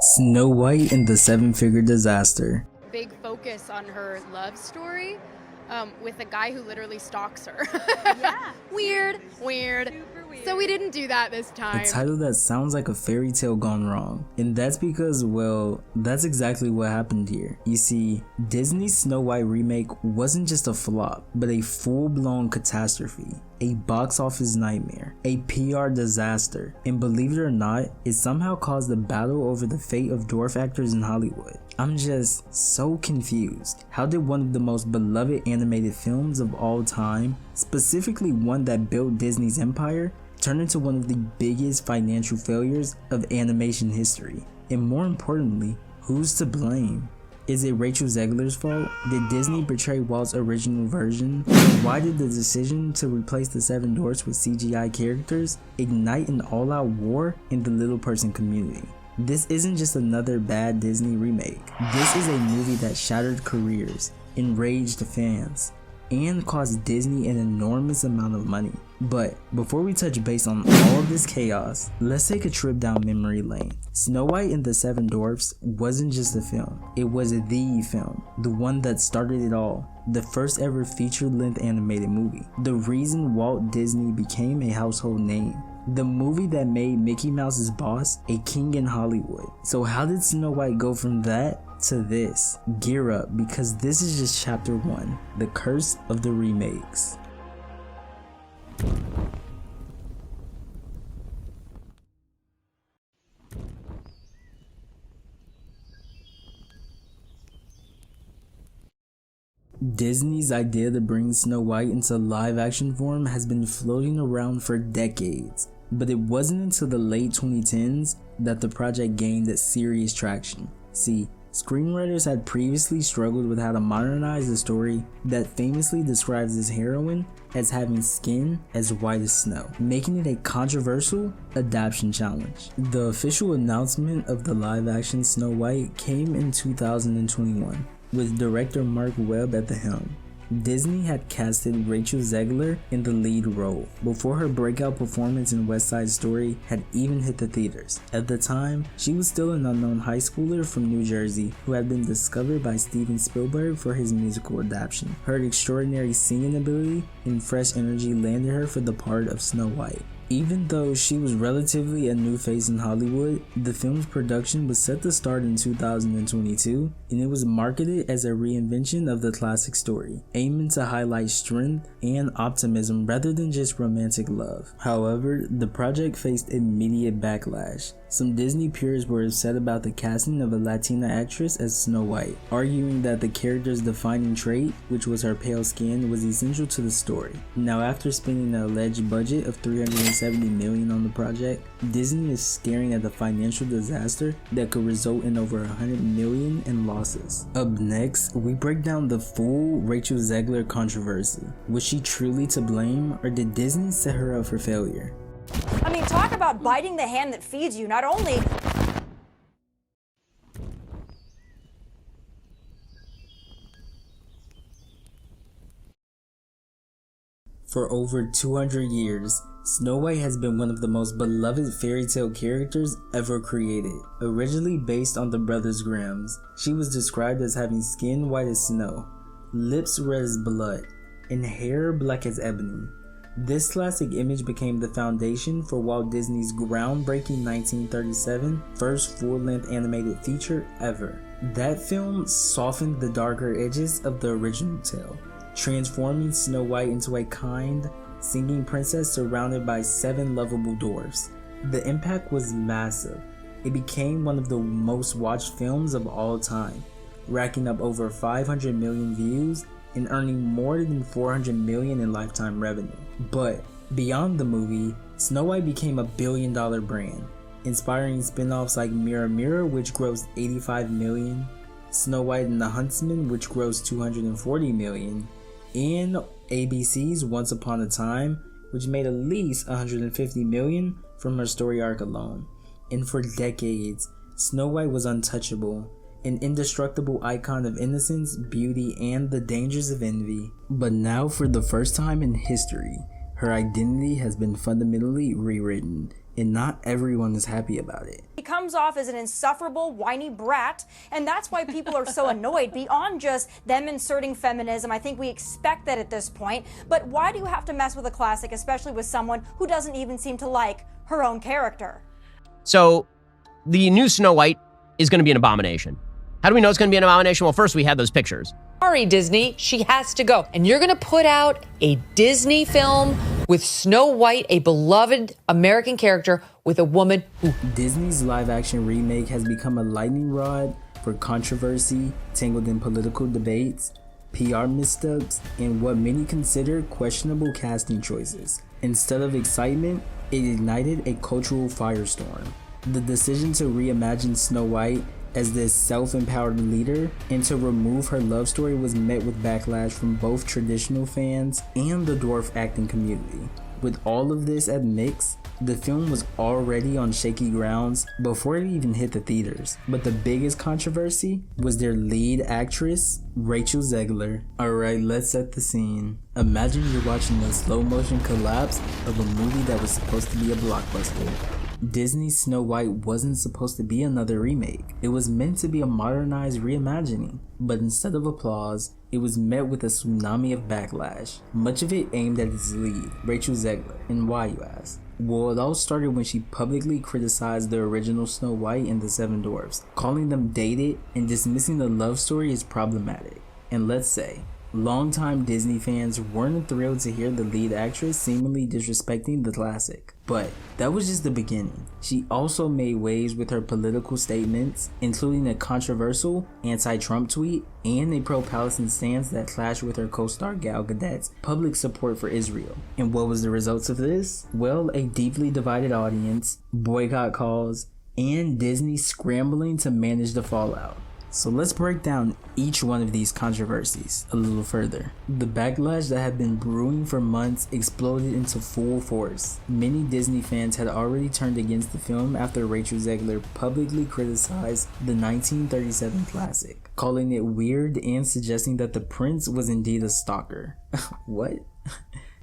Snow White and the Seven-Figure Disaster. Big focus on her love story with a guy who literally stalks her. Yeah. Weird. Super weird. So we didn't do that this time. A title that sounds like a fairy tale gone wrong. And that's because, well, that's exactly what happened here. You see, Disney's Snow White remake wasn't just a flop, but a full-blown catastrophe. A box office nightmare, a PR disaster, and believe it or not, it somehow caused a battle over the fate of dwarf actors in Hollywood. I'm just so confused. How did one of the most beloved animated films of all time, specifically one that built Disney's empire, turn into one of the biggest financial failures of animation history? And more importantly, who's to blame? Is it Rachel Zegler's fault? Did Disney portray Walt's original version? Why did the decision to replace the Seven Dwarfs with CGI characters ignite an all-out war in the little person community? This isn't just another bad Disney remake. This is a movie that shattered careers, enraged fans, and cost Disney an enormous amount of money. But before we touch base on all of this chaos, let's take a trip down memory lane. Snow White and the Seven Dwarfs wasn't just a film, it was the film, the one that started it all, the first ever feature-length animated movie, the reason Walt Disney became a household name, the movie that made Mickey Mouse's boss a king in Hollywood. So how did Snow White go from that to this? Gear up, because this is just chapter 1, the curse of the remakes. Disney's idea to bring Snow White into live action form has been floating around for decades, but it wasn't until the late 2010s that the project gained serious traction. See, screenwriters had previously struggled with how to modernize a story that famously describes this heroine as having skin as white as snow, making it a controversial adaptation challenge. The official announcement of the live-action Snow White came in 2021, with director Mark Webb at the helm. Disney had casted Rachel Zegler in the lead role before her breakout performance in West Side Story had even hit the theaters. At the time, she was still an unknown high schooler from New Jersey who had been discovered by Steven Spielberg for his musical adaptation. Her extraordinary singing ability and fresh energy landed her for the part of Snow White. Even though she was relatively a new face in Hollywood, the film's production was set to start in 2022, and it was marketed as a reinvention of the classic story, aiming to highlight strength and optimism rather than just romantic love. However, the project faced immediate backlash. Some Disney purists were upset about the casting of a Latina actress as Snow White, arguing that the character's defining trait, which was her pale skin, was essential to the story. Now, after spending an alleged budget of $370 million on the project, Disney is staring at the financial disaster that could result in over $100 million in losses. Up next, we break down the full Rachel Zegler controversy. Was she truly to blame, or did Disney set her up for failure? I mean, talk about biting the hand that feeds you. Not only For over 200 years, Snow White has been one of the most beloved fairy tale characters ever created. Originally based on the Brothers Grimm's, she was described as having skin white as snow, lips red as blood, and hair black as ebony. This classic image became the foundation for Walt Disney's groundbreaking 1937 first full-length animated feature ever. That film softened the darker edges of the original tale, transforming Snow White into a kind, singing princess surrounded by 7 lovable dwarfs. The impact was massive. It became one of the most watched films of all time, racking up over 500 million views and earning more than $400 million in lifetime revenue. But beyond the movie, Snow White became a billion-dollar brand, inspiring spin-offs like Mirror Mirror, which grossed $85 million, Snow White and the Huntsman, which grossed $240 million, and ABC's Once Upon a Time, which made at least $150 million from her story arc alone. And for decades, Snow White was untouchable, an indestructible icon of innocence, beauty, and the dangers of envy. But now, for the first time in history, her identity has been fundamentally rewritten, and not everyone is happy about it. He comes off as an insufferable, whiny brat, and that's why people are so annoyed. Beyond just them inserting feminism, I think we expect that at this point, but why do you have to mess with a classic, especially with someone who doesn't even seem to like her own character? So, the new Snow White is going to be an abomination. How do we know it's going to be an abomination? Well, first we had those pictures. Sorry, Disney, she has to go. And you're going to put out a Disney film with Snow White, a beloved American character, with a woman who... Disney's live-action remake has become a lightning rod for controversy, tangled in political debates, PR missteps, and what many consider questionable casting choices. Instead of excitement, it ignited a cultural firestorm. The decision to reimagine Snow White as this self-empowered leader and to remove her love story was met with backlash from both traditional fans and the dwarf acting community. With all of this at mix, the film was already on shaky grounds before it even hit the theaters. But the biggest controversy was their lead actress, Rachel Zegler. Alright, let's set the scene. Imagine you're watching a slow motion collapse of a movie that was supposed to be a blockbuster. Disney's Snow White wasn't supposed to be another remake. It was meant to be a modernized reimagining, but instead of applause, it was met with a tsunami of backlash, much of it aimed at its lead, Rachel Zegler. And why, you ask? Well, it all started when she publicly criticized the original Snow White and the Seven Dwarfs, calling them dated and dismissing the love story as problematic. And let's say, longtime Disney fans weren't thrilled to hear the lead actress seemingly disrespecting the classic. But that was just the beginning. She also made waves with her political statements, including a controversial anti-Trump tweet and a pro-Palestine stance that clashed with her co-star Gal Gadot's public support for Israel. And what was the results of this? Well, a deeply divided audience, boycott calls, and Disney scrambling to manage the fallout. So let's break down each one of these controversies a little further. The backlash that had been brewing for months exploded into full force. Many Disney fans had already turned against the film after Rachel Zegler publicly criticized the 1937 classic, calling it weird and suggesting that the prince was indeed a stalker. What?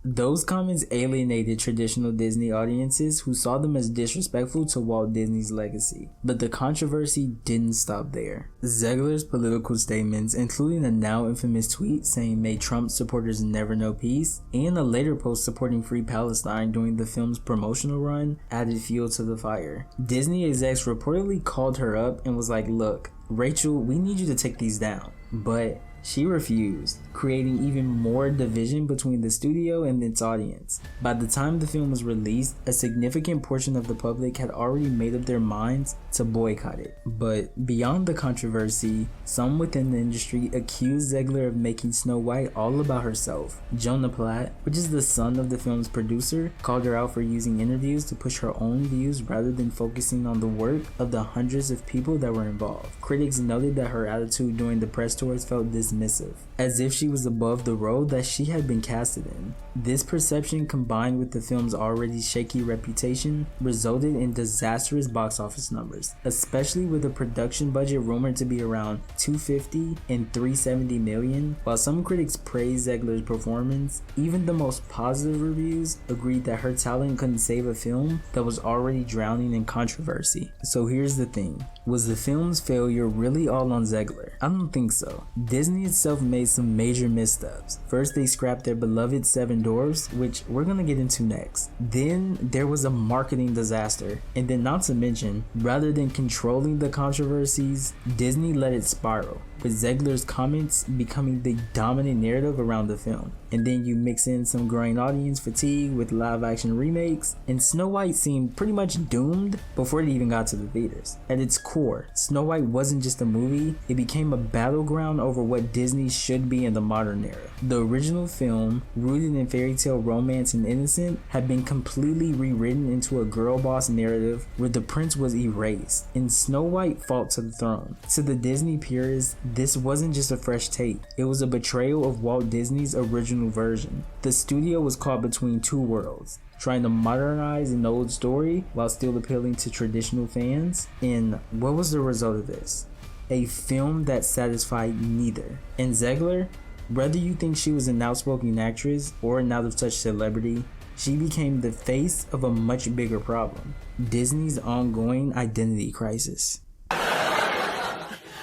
Those comments alienated traditional Disney audiences who saw them as disrespectful to Walt Disney's legacy. But the controversy didn't stop there. Zegler's political statements, including a now infamous tweet saying "May Trump supporters never know peace," and a later post supporting Free Palestine during the film's promotional run, added fuel to the fire. Disney execs reportedly called her up and was like, "Look, Rachel, we need you to take these down." But she refused, creating even more division between the studio and its audience. By the time the film was released, a significant portion of the public had already made up their minds to boycott it. But beyond the controversy, some within the industry accused Zegler of making Snow White all about herself. Jonah Platt, which is the son of the film's producer, called her out for using interviews to push her own views rather than focusing on the work of the hundreds of people that were involved. Critics noted that her attitude during the press tours felt dismissive, as if she was above the role that she had been casted in. This perception, combined with the film's already shaky reputation, resulted in disastrous box office numbers, especially with a production budget rumored to be around $250 and $370 million. While some critics praised Zegler's performance, even the most positive reviews agreed that her talent couldn't save a film that was already drowning in controversy. So here's the thing. Was the film's failure really all on Zegler? I don't think so. Disney itself made some major missteps. First, they scrapped their beloved Seven Dwarfs, which we're gonna get into next. Then there was a marketing disaster. And then, not to mention, rather than controlling the controversies, Disney let it spiral, with Zegler's comments becoming the dominant narrative around the film. And then you mix in some growing audience fatigue with live action remakes, and Snow White seemed pretty much doomed before it even got to the theaters. At its core, Snow White wasn't just a movie, it became a battleground over what Disney should be in the modern era. The original film, rooted in fairy tale romance and innocence, had been completely rewritten into a girl boss narrative where the prince was erased, and Snow White fought to the throne. To the Disney purists, this wasn't just a fresh take, it was a betrayal of Walt Disney's original version. The studio was caught between two worlds, trying to modernize an old story while still appealing to traditional fans. And what was the result of this? A film that satisfied neither. And Zegler, whether you think she was an outspoken actress or an out-of-touch celebrity, she became the face of a much bigger problem: Disney's ongoing identity crisis.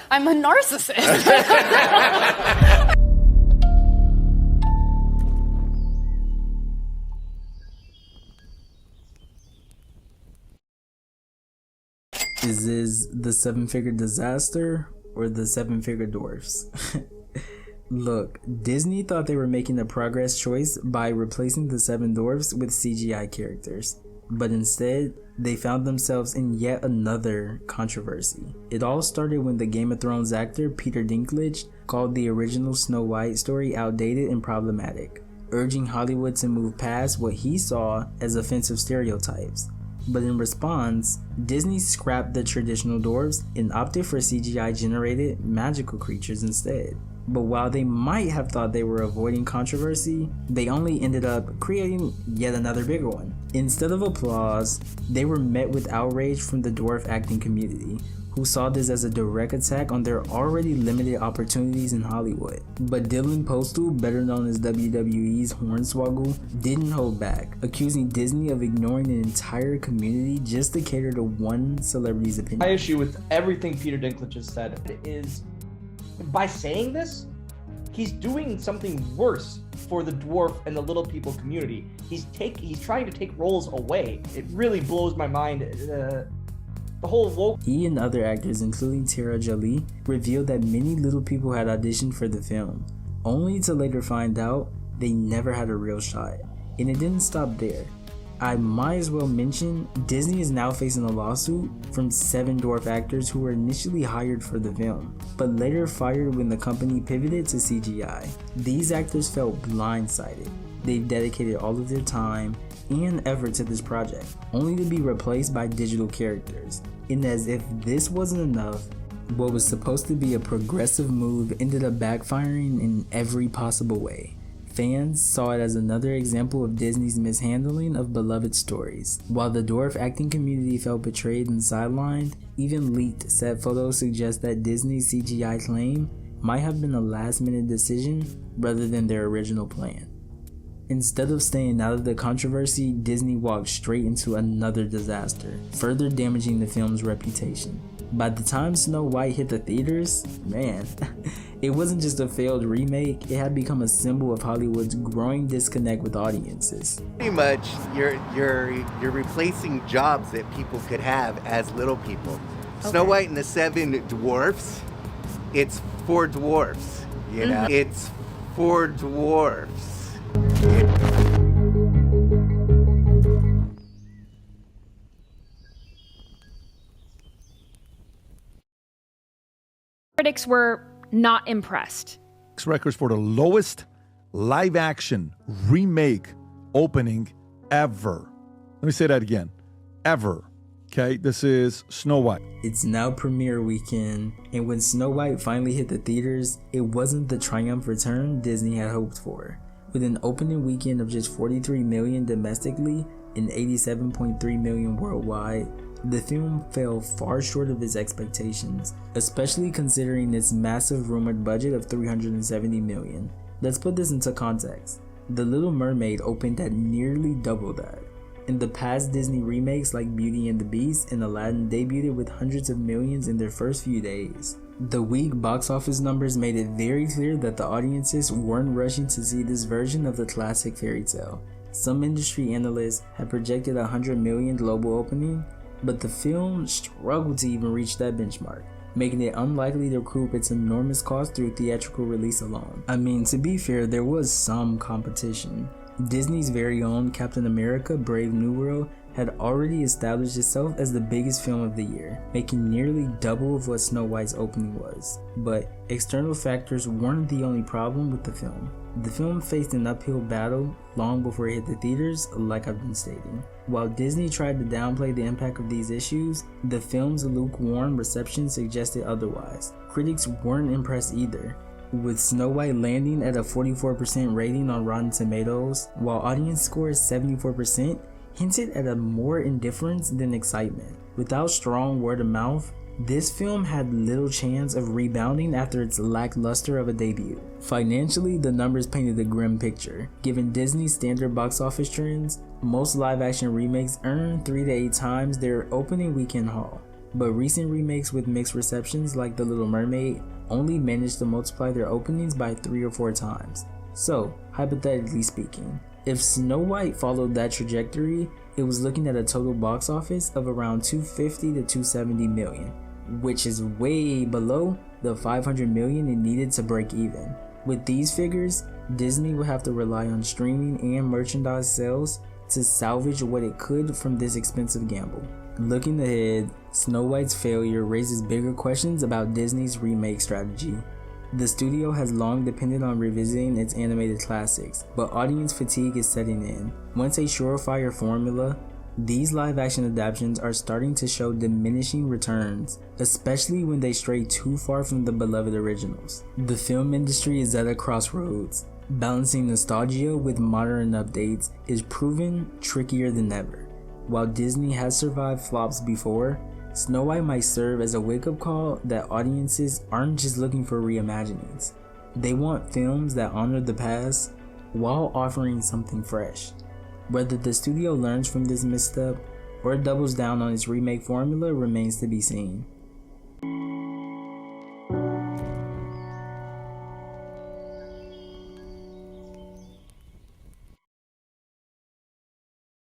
I'm a narcissist. Is this the seven-figure disaster or the seven-figure dwarfs? Look, Disney thought they were making a progress choice by replacing the seven dwarfs with CGI characters, but instead, they found themselves in yet another controversy. It all started when the Game of Thrones actor Peter Dinklage called the original Snow White story outdated and problematic, urging Hollywood to move past what he saw as offensive stereotypes. But in response, Disney scrapped the traditional dwarves and opted for CGI-generated magical creatures instead. But while they might have thought they were avoiding controversy, they only ended up creating yet another bigger one. Instead of applause, they were met with outrage from the dwarf acting community, who saw this as a direct attack on their already limited opportunities in Hollywood. But Dylan Postal, better known as WWE's Hornswoggle, didn't hold back, accusing Disney of ignoring an entire community just to cater to one celebrity's opinion. My issue with everything Peter Dinklage has said is, by saying this, he's doing something worse for the dwarf and the little people community. He's trying to take roles away. It really blows my mind. The whole woke. He and other actors, including Tara Jolie, revealed that many little people had auditioned for the film, only to later find out they never had a real shot. And it didn't stop there. I might as well mention Disney is now facing a lawsuit from 7 dwarf actors who were initially hired for the film, but later fired when the company pivoted to CGI. These actors felt blindsided. They dedicated all of their time and effort to this project, only to be replaced by digital characters. And as if this wasn't enough, what was supposed to be a progressive move ended up backfiring in every possible way. Fans saw it as another example of Disney's mishandling of beloved stories. While the dwarf acting community felt betrayed and sidelined, even leaked set photos suggest that Disney's CGI claim might have been a last-minute decision rather than their original plan. Instead of staying out of the controversy, Disney walked straight into another disaster, further damaging the film's reputation. By the time Snow White hit the theaters, man, it wasn't just a failed remake, it had become a symbol of Hollywood's growing disconnect with audiences. Pretty much, you're replacing jobs that people could have as little people. Okay. Snow White and the Seven Dwarfs, it's for dwarfs, you know? It's for dwarfs. Critics were not impressed. Records for the lowest live action remake opening ever. Let me say that again. Ever. Okay, this is Snow White. It's now premiere weekend, and when Snow White finally hit the theaters, it wasn't the triumph return Disney had hoped for. With an opening weekend of just 43 million domestically and 87.3 million worldwide, the film fell far short of its expectations, especially considering its massive rumored budget of 370 million. Let's put this into context. The Little Mermaid opened at nearly double that. In the past, Disney remakes like Beauty and the Beast and Aladdin debuted with hundreds of millions in their first few days. The weak box office numbers made it very clear that the audiences weren't rushing to see this version of the classic fairy tale. Some industry analysts had projected a 100 million global opening, but the film struggled to even reach that benchmark, making it unlikely to recoup its enormous cost through theatrical release alone. I mean, to be fair, there was some competition. Disney's very own Captain America: Brave New World had already established itself as the biggest film of the year, making nearly double of what Snow White's opening was. But external factors weren't the only problem with the film. The film faced an uphill battle long before it hit the theaters, like I've been stating. While Disney tried to downplay the impact of these issues, the film's lukewarm reception suggested otherwise. Critics weren't impressed either, with Snow White landing at a 44% rating on Rotten Tomatoes, while audience score is 74%, hinted at a more indifference than excitement. Without strong word of mouth, This film had little chance of rebounding after its lackluster of a debut. Financially, the numbers painted a grim picture. Given Disney's standard box office trends, most live-action remakes earn 3 to 8 times their opening weekend haul. But recent remakes with mixed receptions like The Little Mermaid only managed to multiply their openings by 3 or 4 times. So, hypothetically speaking, if Snow White followed that trajectory, it was looking at a total box office of around 250 to 270 million, which is way below the 500 million it needed to break even. With these figures, Disney would have to rely on streaming and merchandise sales to salvage what it could from this expensive gamble. Looking ahead, Snow White's failure raises bigger questions about Disney's remake strategy. The studio has long depended on revisiting its animated classics, but audience fatigue is setting in. Once a surefire formula, these live-action adaptations are starting to show diminishing returns, especially when they stray too far from the beloved originals. The film industry is at a crossroads. Balancing nostalgia with modern updates is proven trickier than ever. While Disney has survived flops before, Snow White might serve as a wake-up call that audiences aren't just looking for reimaginings. They want films that honor the past while offering something fresh. Whether the studio learns from this misstep or doubles down on its remake formula remains to be seen.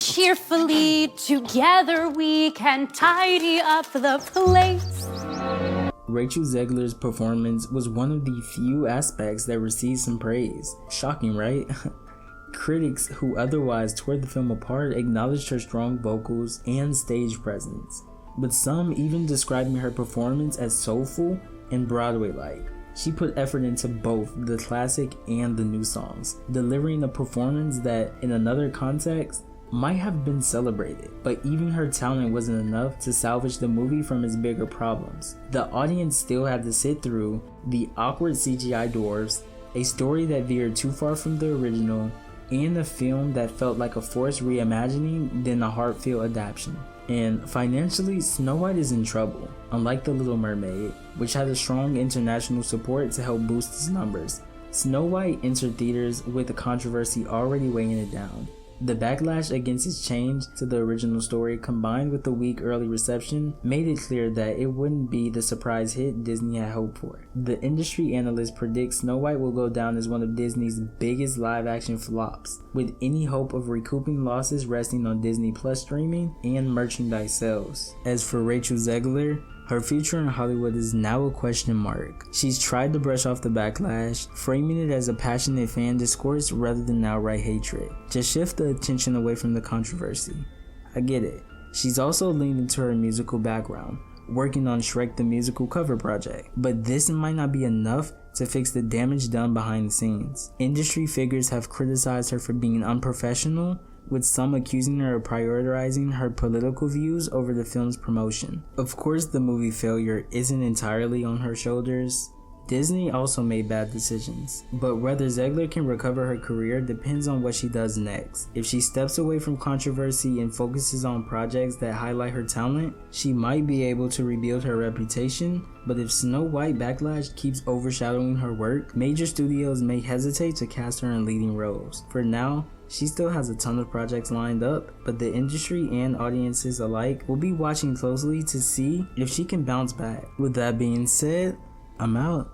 Cheerfully together we can tidy up the place. Rachel Zegler's performance was one of the few aspects that received some praise. Shocking, right? Critics who otherwise tore the film apart acknowledged her strong vocals and stage presence, with some even describing her performance as soulful and Broadway-like. She put effort into both the classic and the new songs, delivering a performance that, in another context, might have been celebrated, but even her talent wasn't enough to salvage the movie from its bigger problems. The audience still had to sit through the awkward CGI dwarfs, a story that veered too far from the original, and a film that felt like a forced reimagining than a heartfelt adaptation. And financially, Snow White is in trouble, unlike The Little Mermaid, which had a strong international support to help boost its numbers. Snow White entered theaters with the controversy already weighing it down. The backlash against its change to the original story, combined with the weak early reception, made it clear that it wouldn't be the surprise hit Disney had hoped for. The industry analysts predict Snow White will go down as one of Disney's biggest live-action flops, with any hope of recouping losses resting on Disney Plus streaming and merchandise sales. As for Rachel Zegler, her future in Hollywood is now a question mark. She's tried to brush off the backlash, framing it as a passionate fan discourse rather than outright hatred. Just shift the attention away from the controversy. I get it. She's also leaned into her musical background, working on Shrek the Musical cover project. But this might not be enough to fix the damage done behind the scenes. Industry figures have criticized her for being unprofessional, with some accusing her of prioritizing her political views over the film's promotion. Of course, the movie failure isn't entirely on her shoulders. Disney also made bad decisions, but whether Zegler can recover her career depends on what she does next. If she steps away from controversy and focuses on projects that highlight her talent, she might be able to rebuild her reputation, but if Snow White backlash keeps overshadowing her work, major studios may hesitate to cast her in leading roles. For now, she still has a ton of projects lined up, but the industry and audiences alike will be watching closely to see if she can bounce back. With that being said, I'm out.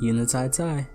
Unitai Tai.